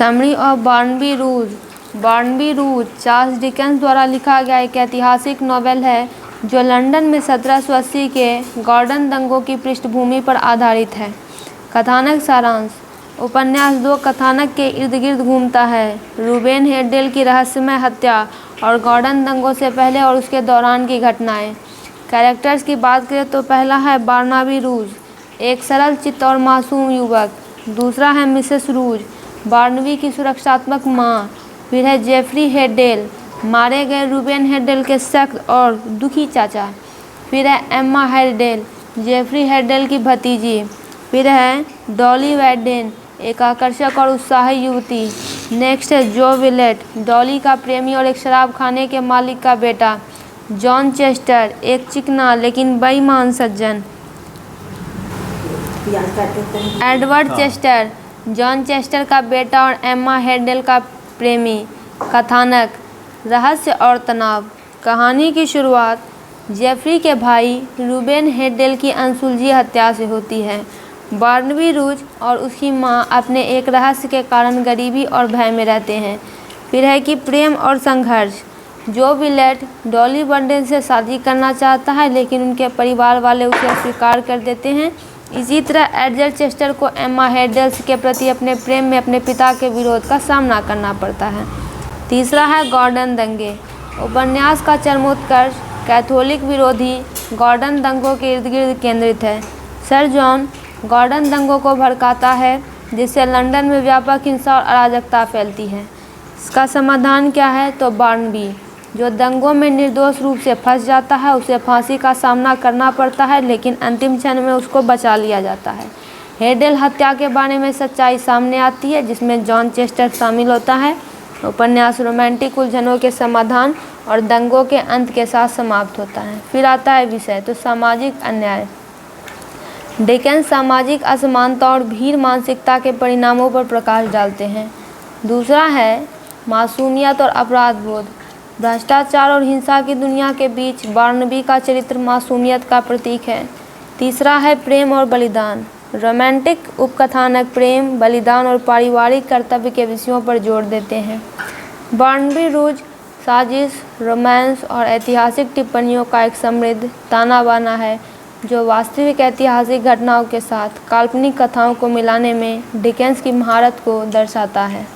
Summary of Barnaby ROUGE. Barnaby ROUGE Charles Dickens द्वारा लिखा गया एक ऐतिहासिक नॉवेल है जो लंदन में 1780 के गॉर्डन दंगों की पृष्ठभूमि पर आधारित है। कथानक सारांश। उपन्यास दो कथानक के इर्द गिर्द घूमता है, रूबेन हेडेल की रहस्यमय हत्या और गॉर्डन दंगों से पहले और उसके दौरान की घटनाएं। कैरेक्टर्स की बात करें तो पहला है बार्नाबी रूज, एक सरल चित्त और मासूम युवक। दूसरा है मिसेस रूज, बार्नबी की सुरक्षात्मक माँ। फिर है जेफरी हेडेल, मारे गए रूबेन हेडेल के सख्त और दुखी चाचा। फिर है एम्मा हेडेल, जेफरी हेडेल की भतीजी। फिर है डॉली वैडेन, एक आकर्षक और उत्साही युवती। नेक्स्ट है जो विलेट, डॉली का प्रेमी और एक शराब खाने के मालिक का बेटा। जॉन चेस्टर, एक चिकना लेकिन बेईमान सज्जन। एडवर्ड चेस्टर, जॉन चेस्टर का बेटा और एम्मा हेडेल का प्रेमी। कथानक रहस्य और तनाव। कहानी की शुरुआत जेफरी के भाई रूबेन हेडेल की अनसुलझी हत्या से होती है। बार्नबी रूज और उसकी मां अपने एक रहस्य के कारण गरीबी और भय में रहते हैं। फिर है कि प्रेम और संघर्ष। जो विलेट डॉली बर्डेन से शादी करना चाहता है लेकिन उनके परिवार वाले उसे अस्वीकार कर देते हैं। इसी तरह एडवर्ड चेस्टर को एम्मा हेडेल्स के प्रति अपने प्रेम में अपने पिता के विरोध का सामना करना पड़ता है। तीसरा है गॉर्डन दंगे। उपन्यास का चरमोत्कर्ष कैथोलिक विरोधी गॉर्डन दंगों के इर्द गिर्द केंद्रित है। सर जॉन गॉर्डन दंगों को भड़काता है जिससे लंदन में व्यापक हिंसा और अराजकता फैलती है। इसका समाधान क्या है तो बार्नबी, जो दंगों में निर्दोष रूप से फंस जाता है, उसे फांसी का सामना करना पड़ता है लेकिन अंतिम क्षण में उसको बचा लिया जाता है। हेडेल हत्या के बारे में सच्चाई सामने आती है जिसमें जॉन चेस्टर शामिल होता है। उपन्यास रोमांटिक उलझनों के समाधान और दंगों के अंत के साथ समाप्त होता है। फिर आता है विषय तो सामाजिक अन्याय। डिकेंस सामाजिक असमानता और भीड़ मानसिकता के परिणामों पर प्रकाश डालते हैं। दूसरा है मासूमियत और अपराध बोध। भ्रष्टाचार और हिंसा की दुनिया के बीच बार्नबी का चरित्र मासूमियत का प्रतीक है। तीसरा है प्रेम और बलिदान। रोमांटिक उपकथानक प्रेम, बलिदान और पारिवारिक कर्तव्य के विषयों पर जोर देते हैं। बार्नबी रूज साजिश, रोमांस और ऐतिहासिक टिप्पणियों का एक समृद्ध ताना बाना है जो वास्तविक ऐतिहासिक घटनाओं के साथ काल्पनिक कथाओं को मिलाने में डिकेंस की महारत को दर्शाता है।